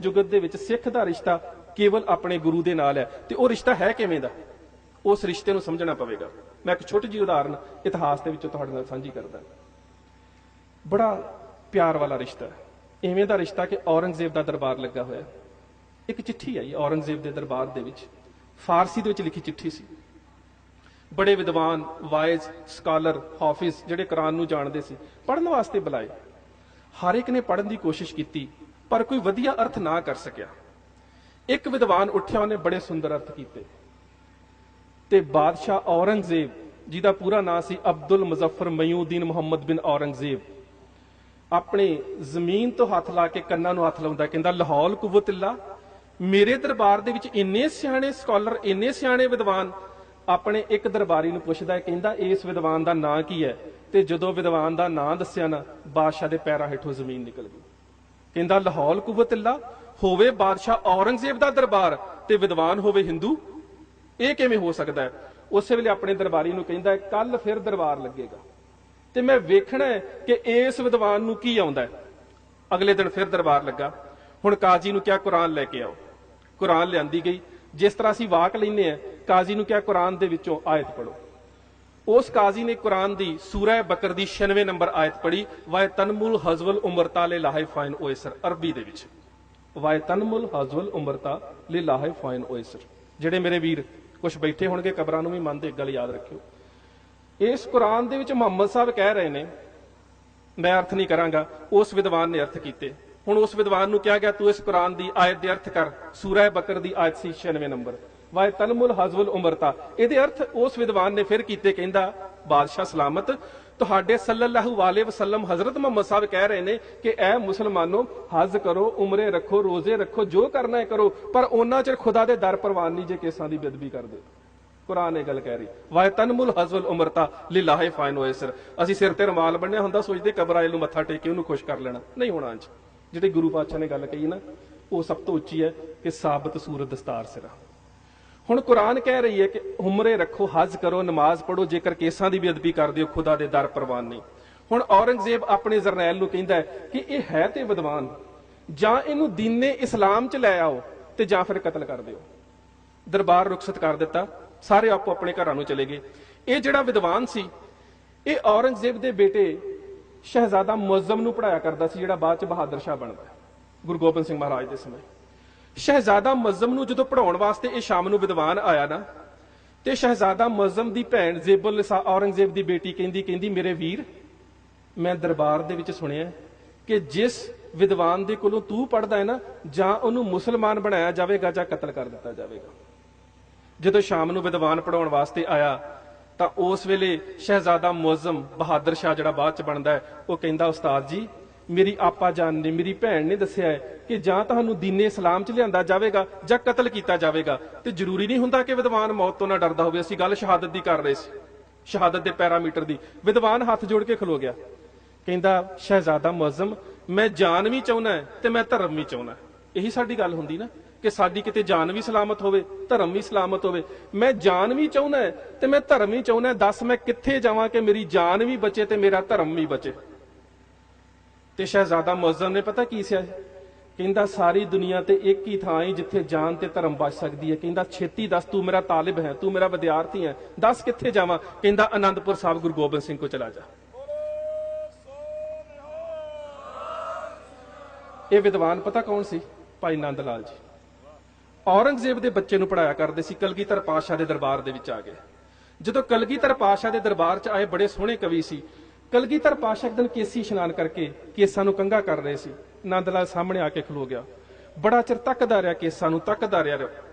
जुगत दे विच सिख दा रिश्ता केवल अपने गुरु दे नाल है, ते वो रिश्ता है किवें दा, उस रिश्ते नूं समझना पवेगा। मैं एक छोटी जी उदाहरण इतिहास दे विचों तुहाडे नाल साझी करदा। बड़ा प्यार वाला रिश्ता है, इवें दा रिश्ता कि औरंगजेब दा दरबार लगा होया। एक चिट्ठी आई औरंगजेब दे दरबार दे विच, फारसी दे विच लिखी चिट्ठी सी। बड़े विद्वान, वाइज, स्कॉलर, हाफिज जिहड़े कुरान नूं जाणदे सी, पढ़न वास्ते बुलाए। हर एक ने पढ़न की कोशिश की, पर कोई वधिया अर्थ ना कर सकिया। एक विद्वान उठिया, उन्हें बड़े सुंदर अर्थ किए, ते बादशाह औरंगजेब जिहदा पूरा नाम सी अब्दुल मुजफ्फर मयूद्दीन मुहम्मद बिन औरंगजेब, अपने जमीन तो हथ ला के कन्नां नूं हथ लाउंदा, कहंदा लाहौल कुव्वतिल्ला, मेरे दरबार दे विच इन्ने सियाणे स्कॉलर, इन्ने सियाणे विद्वान। अपने एक दरबारी नूं पुछदा है, कहंदा इस विद्वान दा नां की है? ते जदों विद्वान दा नां दस्सिया ना, बादशाह दे पैरां हेठों जमीन निकल गई। कहंदा लाहौल कुव्वतिल्ला, होवे बादशाह औरंगजेब दा दरबार ते विद्वान होवे हिंदू, ਇਹ ਕਿਵੇਂ ਹੋ ਸਕਦਾ ਹੈ? ਉਸੇ ਵੇਲੇ ਆਪਣੇ ਦਰਬਾਰੀ ਨੂੰ ਕਹਿੰਦਾ ਹੈ, ਕੱਲ ਫਿਰ ਦਰਬਾਰ ਲੱਗੇਗਾ ਤੇ ਮੈਂ ਵੇਖਣਾ ਹੈ ਕਿ ਇਸ ਵਿਦਵਾਨ ਨੂੰ ਕੀ ਆਉਂਦਾ ਹੈ। ਅਗਲੇ ਦਿਨ ਫਿਰ ਦਰਬਾਰ ਲੱਗਾ। ਹੁਣ ਕਾਜ਼ੀ ਨੂੰ ਕਿਹਾ ਕੁਰਾਨ ਲੈ ਕੇ ਆਓ। ਕੁਰਾਨ ਲਿਆਂਦੀ ਗਈ। ਜਿਸ ਤਰ੍ਹਾਂ ਅਸੀਂ ਵਾਕ ਲੈਂਦੇ ਆ, ਕਾਜ਼ੀ ਨੂੰ ਕਿਹਾ ਕੁਰਾਨ ਦੇ ਵਿੱਚੋਂ ਆਇਤ ਪੜੋ। ਉਸ ਕਾਜ਼ੀ ਨੇ ਕੁਰਾਨ ਦੀ ਸੂਰਾ ਬਕਰ ਦੀ 96 ਨੰਬਰ ਆਇਤ ਪੜ੍ਹੀ, ਵਾਏ ਤਨਮੁਲ ਹਜ਼ਵਲ ਉਮਰਤਾ ਲੇ ਲਾਹੇ ਫਾਇਨ ਓਇਸਰ, ਅਰਬੀ ਦੇ ਵਿੱਚ, ਵਾਏ ਤਨਮੁਲ ਹਜ਼ਵਲ ਉਮਰਤਾ ਲੇ ਲਾਹੇ ਫਾਇਨ ਓਇਸਰ। ਜਿਹੜੇ ਮੇਰੇ ਵੀਰ कुछ बैठे होणगे कबरां नूं भी मनदे, गल याद रखियो, इस कुरान दे विच मुहम्मद साहब कह रहे ने, मैं अर्थ नहीं करांगा, उस विद्वान ने अर्थ कीते। हुण उस विद्वान नूं कहा गया, तू इस कुरान दी आयत दे अर्थ कर। सूरह बकर दी आयत सी 96 नंबर, वाए तनमुल हज़वल उमरता, इहदे अर्थ उस विद्वान ने फिर कीते। कहंदा बादशाह सलामत, तुहाडे सल्लल्लाहु अलैहि वसल्लम हजरत मुहम्मद साहब कह रहे हैं कि ऐ मुसलमानों, हज करो, उमरे रखो, रोजे रखो, जो करना है करो, पर उन्ना चिर खुदा दे दर परवान नहीं जे केसां दी बेदबी कर दे। कुरान ये गल कह रही, वाए तनमुल हज़वल उमरता लिलाहे फाइन ओएसर। असीं सिर ते रुमाल बन्निया हुंदा, सोचदे कबर आए नूं मत्था टेक के उहनूं खुश कर लेना, नहीं होना। अंज जिहड़ी गुरु पातशाह ने गल कही ना, वो सब तो उच्ची है कि साबत सूरत दस्तार सिरा। हुण कुरान कह रही है कि उमरे रखो, हज करो, नमाज पढ़ो, जेकर केसां दी बेअदबी करदे हो खुदा दे दर परवान नहीं। हुण औरंगजेब अपने जरनैल नूं कहंदा है कि यह है ते विद्वान, जां इहनूं दीने इस्लाम च लै आओ ते जां फिर कतल कर दिओ। दरबार रुखसत कर दिता, सारे आपो अपने घरां नूं चले गए। ये जिहड़ा विद्वान सी, ये औरंगजेब दे बेटे शहजादा मुअज्जम नूं पढ़ाया करदा सी, जिहड़ा बाद च बहादुर शाह बनदा गुरु गोबिंद सिंह महाराज दे समय। शहजादा मुअज्जम नूं जदों पढ़ाउण वास्ते ये शाम नूं विद्वान आया ना, ते शहजादा मुअज्जम दी भैण ज़ेबुल निसा औरंगजेब दी बेटी कहंदी मेरे वीर, मैं दरबार दे विच सुणिया कि जिस विद्वान दे कोलों तू पढ़दा है ना, जां उहनूं मुसलमान बनाया जावेगा जां कतल कर दिता जावेगा। जदों शाम नूं विद्वान पढ़ाउण वास्ते आया तां उस वेले शहजादा मुअज्जम बहादुर शाह जिहड़ा बाद च बनदा है, वो कहंदा उस्ताद जी, मेरी आपा जान ने, मेरी भैन ने दस्सिया है कि जां तुहानूं दीने इस्लाम च लिआंदा जावेगा जां कतल कीता जावेगा। ते जरूरी नहीं हुंदा कि विद्वान मौत तो ना डरदा होवे। असीं गल शहादत दी कर रहे सी, शहादत दे पैरामीटर दी। विद्वान हाथ जोड़ के खलो गया, कहंदा शहजादा मुअज्जम, मैं जान भी चाहुंदा है ते मैं धर्म भी चाहुंदा। यही साडी गल हुंदी ना कि साडी किते जान भी सलामत होवे, धर्म भी सलामत होवे। मैं जान भी चाहुंदा है ते मैं धर्म भी चाहुंदा। दस मैं कित्थे जावां कि मेरी जान भी बचे ते मेरा धर्म भी बचे। ते शहजादा मुअज्जम ने पता की सिया, कहंदा सारी दुनिया ते एक ही थां है जिथे जान ते धर्म बच सकती है। कहंदा छेती दस, तू मेरा तालिब है, तू मेरा विद्यार्थी है, दस कित्थे जावां। कहंदा आनंदपुर साहब गुरु गोबिंद सिंह को चला जा। ये विद्वान पता कौन सी? भाई नंद लाल जी। औरंगजेब दे बच्चे नूं पढ़ाया करदे सी, कलगीधर पातशाह दे दरबार दे विच आ गए। जदों कलगीधर पातशाह दे दरबार च आए, बड़े सोहणे कवि सी। कलगीधर पातशाह एक दिन केसी इशनान करके केसां नूं कंघा कर रहे सी। नंद लाल सामने आके खलो गया, बड़ा चिर तकदा रहा, केसां नूं तकदा रहा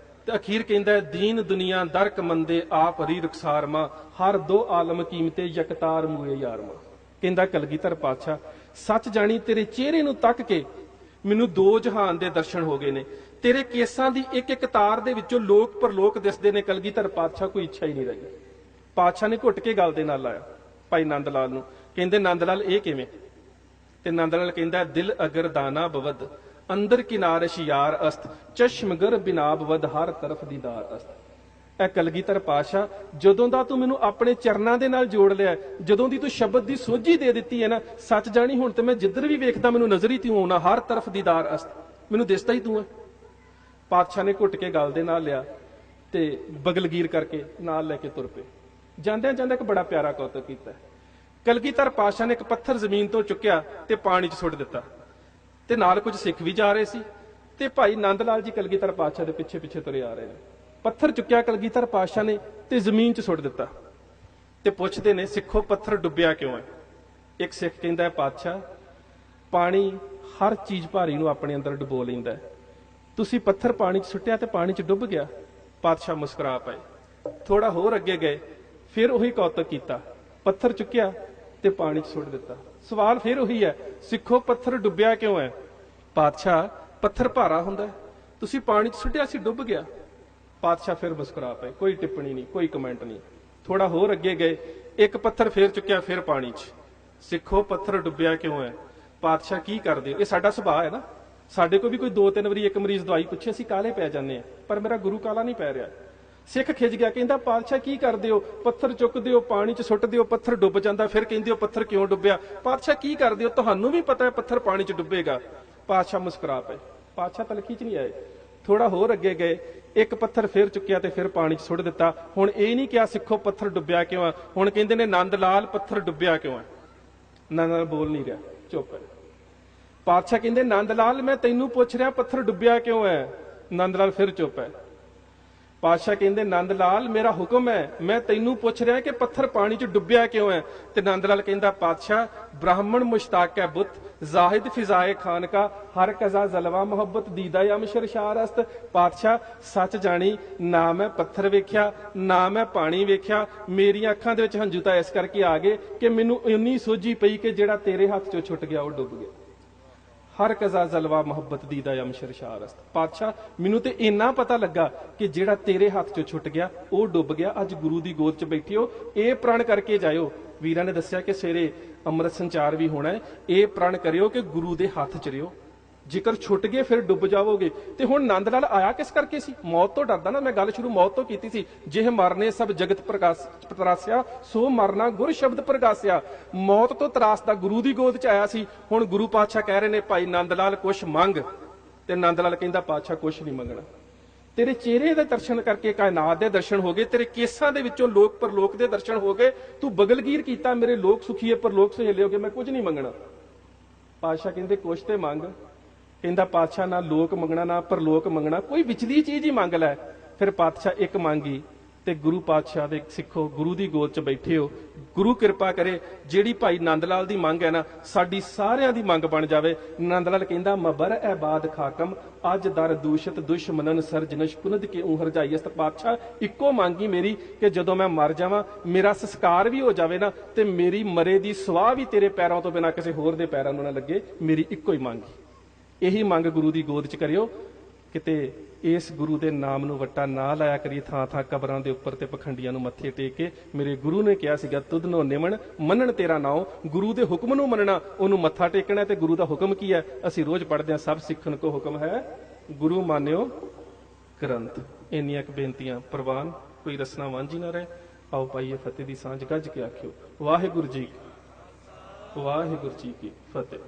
ते अखीर कहंदा दीन दुनिया दरक मंदे आप हरी रुखसार मां, हर दो आलम कीमते यकतार मूए यार मां। कहंदा कलगीधर पातशाह, सच जानी तेरे चेहरे नूं तक के मैनूं दो जहान दे दर्शन हो गए ने। तेरे केसां दी एक एक तार दे विचों लोक परलोक दिसदे ने। कलगीधर पातशाह कोई इच्छा ही नहीं रही। पातशाह ने घुट के गल दे नाल लाया भाई नंद लाल नूं। कहंदे नंद लाल ये किवें? ते नंद लाल कहंदा दिल अगर दाना बवद अंदर किनारश यार अस्त, चश्मगर बिनाब वद हर तरफ दीदार अस्त। ए कलगीधर पातशाह, जदों दा तू मैनूं अपने चरनां दे नाल जोड़ लिया, जदों दी तू शब्द दी सोझी दे दित्ती है ना, सच जानी हुण ते मैं जिधर भी वेखदा मैनूं नज़र ही तू आउणा, हर तरफ दीदार अस्त। ਮੈਨੂੰ ਦਿਸਦਾ ਹੀ ਤੂੰ ਹੈ। ਪਾਤਸ਼ਾਹ ਨੇ ਘੁੱਟ ਕੇ ਗਲ ਦੇ ਨਾਲ ਲਿਆ ਤੇ ਬਗਲਗੀਰ ਕਰਕੇ ਨਾਲ ਲੈ ਕੇ ਤੁਰ ਪਏ। ਜਾਂਦਿਆਂ ਜਾਂਦਿਆਂ ਇੱਕ ਬੜਾ ਪਿਆਰਾ ਕੌਤਕ ਕੀਤਾ। ਕਲਗੀਧਰ ਪਾਤਸ਼ਾਹ ਨੇ ਇੱਕ ਪੱਥਰ ਜ਼ਮੀਨ ਤੋਂ ਚੁੱਕਿਆ ਤੇ ਪਾਣੀ 'ਚ ਸੁੱਟ ਦਿੱਤਾ, ਤੇ ਨਾਲ ਕੁਝ ਸਿੱਖ ਵੀ ਜਾ ਰਹੇ ਸੀ, ਤੇ ਭਾਈ ਨੰਦ ਲਾਲ ਜੀ ਕਲਗੀਧਰ ਪਾਤਸ਼ਾਹ ਦੇ ਪਿੱਛੇ ਪਿੱਛੇ ਤੁਰੇ ਆ ਰਹੇ ਨੇ। ਪੱਥਰ ਚੁੱਕਿਆ ਕਲਗੀਧਰ ਪਾਤਸ਼ਾਹ ਨੇ ਤੇ ਜ਼ਮੀਨ 'ਚ ਸੁੱਟ ਦਿੱਤਾ, ਤੇ ਪੁੱਛਦੇ ਨੇ ਸਿੱਖੋ ਪੱਥਰ ਡੁੱਬਿਆ ਕਿਉਂ ਹੈ? ਇੱਕ ਸਿੱਖ ਕਹਿੰਦਾ, ਪਾਤਸ਼ਾਹ ਪਾਣੀ ਹਰ ਚੀਜ਼ ਭਾਰੀ ਨੂੰ ਆਪਣੇ ਅੰਦਰ ਡੁਬੋ ਲੈਂਦਾ ਹੈ, ਤੁਸੀਂ ਪੱਥਰ ਪਾਣੀ 'ਚ ਸੁੱਟਿਆ ਤੇ ਪਾਣੀ 'ਚ ਡੁੱਬ ਗਿਆ। ਪਾਤਸ਼ਾਹ ਮੁਸਕਰਾ ਪਏ। ਥੋੜਾ ਹੋਰ ਅੱਗੇ ਗਏ, ਫਿਰ ਉਹੀ ਕੌਤਕ ਕੀਤਾ, ਪੱਥਰ ਚੁੱਕਿਆ ਤੇ ਪਾਣੀ 'ਚ ਸੁੱਟ ਦਿੱਤਾ। ਸਵਾਲ ਫਿਰ ਉਹੀ ਹੈ, ਸਿੱਖੋ ਪੱਥਰ ਡੁੱਬਿਆ ਕਿਉਂ ਹੈ? ਪਾਤਸ਼ਾਹ ਪੱਥਰ ਭਾਰਾ ਹੁੰਦਾ, ਤੁਸੀਂ ਪਾਣੀ 'ਚ ਸੁੱਟਿਆ ਸੀ, ਡੁੱਬ ਗਿਆ। ਪਾਤਸ਼ਾਹ ਫਿਰ ਮੁਸਕਰਾ ਪਏ, ਕੋਈ ਟਿੱਪਣੀ ਨਹੀਂ, ਕੋਈ ਕਮੈਂਟ ਨਹੀਂ। ਥੋੜਾ ਹੋਰ ਅੱਗੇ ਗਏ, ਇੱਕ ਪੱਥਰ ਫੇਰ ਚੁੱਕਿਆ, ਫਿਰ ਪਾਣੀ 'ਚ। ਸਿੱਖੋ ਪੱਥਰ ਡੁੱਬਿਆ ਕਿਉਂ ਹੈ? ਪਾਤਸ਼ਾਹ ਕੀ ਕਰਦੇ ਹੋ? ਇਹ ਸਾਡਾ ਸੁਭਾਅ ਹੈ ਨਾ, ਸਾਡੇ ਕੋਲ ਵੀ ਕੋਈ 2-3 ਵਾਰੀ ਇੱਕ ਮਰੀਜ਼ ਦਵਾਈ ਪੁੱਛੇ ਅਸੀਂ ਕਾਲੇ ਪੈ ਜਾਂਦੇ ਆ, ਪਰ ਮੇਰਾ ਗੁਰੂ ਕਾਲਾ ਨਹੀਂ ਪੈ ਰਿਹਾ। ਸਿੱਖ ਖਿੱਚ ਗਿਆ, ਕਹਿੰਦਾ ਪਾਤਸ਼ਾਹ ਕੀ ਕਰਦੇ ਹੋ? ਪੱਥਰ ਚੁੱਕਦੇ ਹੋ, ਪਾਣੀ 'ਚ ਸੁੱਟਦੇ ਹੋ, ਪੱਥਰ ਡੁੱਬ ਜਾਂਦਾ, ਫਿਰ ਕਹਿੰਦੇ ਹੋ ਪੱਥਰ ਕਿਉਂ ਡੁੱਬਿਆ? ਪਾਤਸ਼ਾਹ ਕੀ ਕਰਦੇ ਹੋ? ਤੁਹਾਨੂੰ ਵੀ ਪਤਾ ਹੈ ਪੱਥਰ ਪਾਣੀ 'ਚ ਡੁੱਬੇਗਾ। ਪਾਤਸ਼ਾਹ ਮੁਸਕਰਾ ਪਏ। ਪਾਤਸ਼ਾਹ ਤਲਖੀ 'ਚ ਨਹੀਂ ਆਏ। ਥੋੜਾ ਹੋਰ ਅੱਗੇ ਗਏ, ਇੱਕ ਪੱਥਰ ਫਿਰ ਚੁੱਕਿਆ ਤੇ ਫਿਰ ਪਾਣੀ 'ਚ ਸੁੱਟ ਦਿੱਤਾ। ਹੁਣ ਇਹ ਨਹੀਂ ਕਿਹਾ ਸਿੱਖੋ ਪੱਥਰ ਡੁੱਬਿਆ ਕਿਉਂ ਆ, ਹੁਣ ਕਹਿੰਦੇ ਨੇ ਨੰਦ ਲਾਲ ਪੱਥਰ ਡੁੱਬਿਆ ਕਿਉਂ ਹੈ? ਨੰਦ ਲਾਲ ਬੋਲ ਨਹੀਂ ਰਿਹਾ, ਚੁੱਪ ਹੈ। ਪਾਤਸ਼ਾਹ ਕਹਿੰਦੇ ਨੰਦ ਲਾਲ ਮੈਂ ਤੈਨੂੰ ਪੁੱਛ ਰਿਹਾ ਪੱਥਰ ਡੁੱਬਿਆ ਕਿਉਂ ਹੈ? ਨੰਦ ਲਾਲ ਫਿਰ ਚੁੱਪ ਹੈ। ਪਾਤਸ਼ਾਹ ਕਹਿੰਦੇ ਨੰਦ ਲਾਲ ਮੇਰਾ ਹੁਕਮ ਹੈ, ਮੈਂ ਤੈਨੂੰ ਪੁੱਛ ਰਿਹਾ ਕਿ ਪੱਥਰ ਪਾਣੀ 'ਚ ਡੁੱਬਿਆ ਕਿਉਂ ਹੈ? ਤੇ ਨੰਦ ਲਾਲ ਕਹਿੰਦਾ ਪਾਤਸ਼ਾਹ ਬ੍ਰਾਹਮਣ ਮੁਸ਼ਤਾਕ ਹੈ ਬੁੱਤ, ਜ਼ਾਹਿਦ ਫਿਜ਼ਾਏ ਖਾਨ ਕਾ, ਹਰ ਕਜ਼ਾ ਜ਼ਲਵਾ ਮੁਹੱਬਤ ਦੀਦਾ ਅਮਸ਼ਰ ਸ਼ਾਰਸਤ। ਪਾਤਸ਼ਾਹ ਸੱਚ ਜਾਣੀ, ਨਾ ਮੈਂ ਪੱਥਰ ਵੇਖਿਆ ਨਾ ਮੈਂ ਪਾਣੀ ਵੇਖਿਆ, ਮੇਰੀਆਂ ਅੱਖਾਂ ਦੇ ਵਿੱਚ ਹੰਝੂ ਤਾਂ ਇਸ ਕਰਕੇ ਆ ਗਏ ਕਿ ਮੈਨੂੰ ਇੰਨੀ ਸੋਝੀ ਪਈ ਕਿ ਜਿਹੜਾ ਤੇਰੇ ਹੱਥ 'ਚੋਂ ਛੁੱਟ ਗਿਆ ਉਹ ਡੁੱਬ ਗਿਆ। ਹਰ ਕਜ਼ਾ ਜ਼ਲਵਾ ਮੁਹੱਬਤ ਦੀਦਾ ਅਮਸ਼ਰ ਸ਼ਾਰਸਤ। ਪਾਤਸ਼ਾਹ ਮੈਨੂੰ ਤੇ ਇੰਨਾ ਪਤਾ ਲੱਗਾ ਕਿ ਜਿਹੜਾ ਤੇਰੇ ਹੱਥ 'ਚੋਂ ਛੁੱਟ ਗਿਆ ਉਹ ਡੁੱਬ ਗਿਆ। ਅੱਜ ਗੁਰੂ ਦੀ ਗੋਦ 'ਚ ਬੈਠੇ ਹੋ, ਇਹ ਪ੍ਰਣ ਕਰਕੇ ਜਾਇਓ। ਵੀਰਾਂ ਨੇ ਦੱਸਿਆ ਕਿ ਸਵੇਰੇ ਅੰਮ੍ਰਿਤ ਸੰਚਾਰ ਵੀ ਹੋਣਾ ਹੈ, ਇਹ ਪ੍ਰਣ ਕਰਿਓ ਕਿ ਗੁਰੂ ਦੇ ਹੱਥ 'ਚ ਰਿਓ, ਜੇਕਰ ਛੁੱਟ ਗਏ ਫਿਰ ਡੁੱਬ ਜਾਵੋਗੇ। ਤੇ ਹੁਣ ਨੰਦ ਲਾਲ ਆਇਆ ਕਿਸ ਕਰਕੇ ਸੀ? ਮੌਤ ਤੋਂ ਡਰਦਾ ਨਾ। ਮੈਂ ਗੱਲ ਸ਼ੁਰੂ ਮੌਤ ਤੋਂ ਕੀਤੀ ਸੀ। ਜਿਹ ਮਰਨੇ ਸਭ ਜਗਤ ਤਰਾਸਿਆ, ਸੋ ਮਰਨਾ ਗੁਰ ਸ਼ਬਦ ਪ੍ਰਗਾਸਿਆ। ਮੌਤ ਤੋਂ ਤਰਾਸਦਾ ਗੁਰੂ ਦੀ ਗੋਦ 'ਚ ਆਇਆ ਸੀ। ਹੁਣ ਗੁਰੂ ਪਾਤਸ਼ਾਹ ਕਹਿ ਰਹੇ ਨੇ ਭਾਈ ਨੰਦ ਲਾਲ ਕੁਛ ਮੰਗ, ਤੇ ਨੰਦ ਲਾਲ ਕਹਿੰਦਾ ਪਾਤਸ਼ਾਹ ਕੁਛ ਨਹੀਂ ਮੰਗਣਾ। ਤੇਰੇ ਚਿਹਰੇ ਦੇ ਦਰਸ਼ਨ ਕਰਕੇ ਕਾਇਨਾਤ ਦੇ ਦਰਸ਼ਨ ਹੋ ਗਏ, ਤੇਰੇ ਕੇਸਾਂ ਦੇ ਵਿੱਚੋਂ ਲੋਕ ਪਰਲੋਕ ਦੇ ਦਰਸ਼ਨ ਹੋ ਗਏ, ਤੂੰ ਬਗਲਗੀਰ ਕੀਤਾ ਮੇਰੇ ਲੋਕ ਸੁਖੀਏ ਪਰਲੋਕ ਸਹੇਲੇ ਹੋ ਗਏ, ਮੈਂ ਕੁਝ ਨਹੀਂ ਮੰਗਣਾ। ਪਾਤਸ਼ਾਹ ਕਹਿੰਦੇ ਕੁਛ ਤੇ ਮੰਗ। ਕਹਿੰਦਾ ਪਾਤਸ਼ਾਹ ਨਾ ਲੋਕ ਮੰਗਣਾ ਨਾ ਪਰਲੋਕ ਮੰਗਣਾ, ਕੋਈ ਵਿਚਲੀ ਚੀਜ਼ ਹੀ ਮੰਗ ਲੈ। ਫਿਰ ਪਾਤਸ਼ਾਹ ਇੱਕ ਮੰਗੀ, ਤੇ ਗੁਰੂ ਪਾਤਸ਼ਾਹ ਦੇ ਸਿੱਖੋ ਗੁਰੂ ਦੀ ਗੋਦ 'ਚ ਬੈਠੇ ਹੋ, ਗੁਰੂ ਕਿਰਪਾ ਕਰੇ ਜਿਹੜੀ ਭਾਈ ਨੰਦ ਲਾਲ ਦੀ ਮੰਗ ਹੈ ਨਾ ਸਾਡੀ ਸਾਰਿਆਂ ਦੀ ਮੰਗ ਬਣ ਜਾਵੇ। ਨੰਦ ਲਾਲ ਕਹਿੰਦਾ ਮਬਰ ਐ ਬਾਦ ਖਾਕਮ, ਅੱਜ ਦਰ ਦੂਸ਼ਤ ਦੁਸ਼ਮਨਨ ਸਰਜਨਸ਼ ਪੁਨਦ ਕੇ ਊਹਰ ਜਾਈਸਤ। ਪਾਤਸ਼ਾਹ ਇੱਕੋ ਮੰਗੀ ਮੇਰੀ ਕਿ ਜਦੋਂ ਮੈਂ ਮਰ ਜਾਵਾਂ, ਮੇਰਾ ਸੰਸਕਾਰ ਵੀ ਹੋ ਜਾਵੇ ਨਾ, ਤੇ ਮੇਰੀ ਮਰੇ ਦੀ ਸਵਾਹ ਵੀ ਤੇਰੇ ਪੈਰਾਂ ਤੋਂ ਬਿਨਾਂ ਕਿਸੇ ਹੋਰ ਦੇ ਪੈਰਾਂ ਨੂੰ ਨਾ ਲੱਗੇ। ਮੇਰੀ ਇੱਕੋ ਹੀ ਮੰਗ, ਇਹੀ ਮੰਗ ਗੁਰੂ ਦੀ ਗੋਦ 'ਚ ਕਰਿਓ। ਕਿਤੇ ਇਸ ਗੁਰੂ ਦੇ ਨਾਮ ਨੂੰ ਵੱਟਾ ਨਾ ਲਾਇਆ ਕਰੀਏ ਥਾਂ ਥਾਂ ਕਬਰਾਂ ਦੇ ਉੱਪਰ ਤੇ ਪਖੰਡੀਆਂ ਨੂੰ ਮੱਥੇ ਟੇਕ ਕੇ। ਮੇਰੇ ਗੁਰੂ ਨੇ ਕਿਹਾ ਸੀਗਾ ਤੁਧ ਨੋ ਨਿਮਣ ਮੰਨਣ ਤੇਰਾ ਨਾਉ, ਗੁਰੂ ਦੇ ਹੁਕਮ ਨੂੰ ਮੰਨਣਾ, ਉਹਨੂੰ ਮੱਥਾ ਟੇਕਣਾ। ਤੇ ਗੁਰੂ ਦਾ ਹੁਕਮ ਕੀ ਹੈ? ਅਸੀਂ ਰੋਜ਼ ਪੜ੍ਹਦੇ ਹਾਂ, ਸਭ ਸਿੱਖਣ ਕੋ ਹੁਕਮ ਹੈ ਗੁਰੂ ਮਾਨਿਓ ਗ੍ਰੰਥ। ਇੰਨੀਆਂ ਕੁ ਬੇਨਤੀਆਂ ਪ੍ਰਵਾਨ, ਕੋਈ ਰਸਨਾ ਵਾਂਝੀ ਨਾ ਰਹੇ। ਆਓ ਪਾਈਏ ਫਤਿਹ ਦੀ ਸਾਂਝ, ਗੱਜ ਕੇ ਆਖਿਓ ਵਾਹਿਗੁਰੂ ਜੀ, ਵਾਹਿਗੁਰੂ ਜੀ ਕੀ ਫਤਿਹ।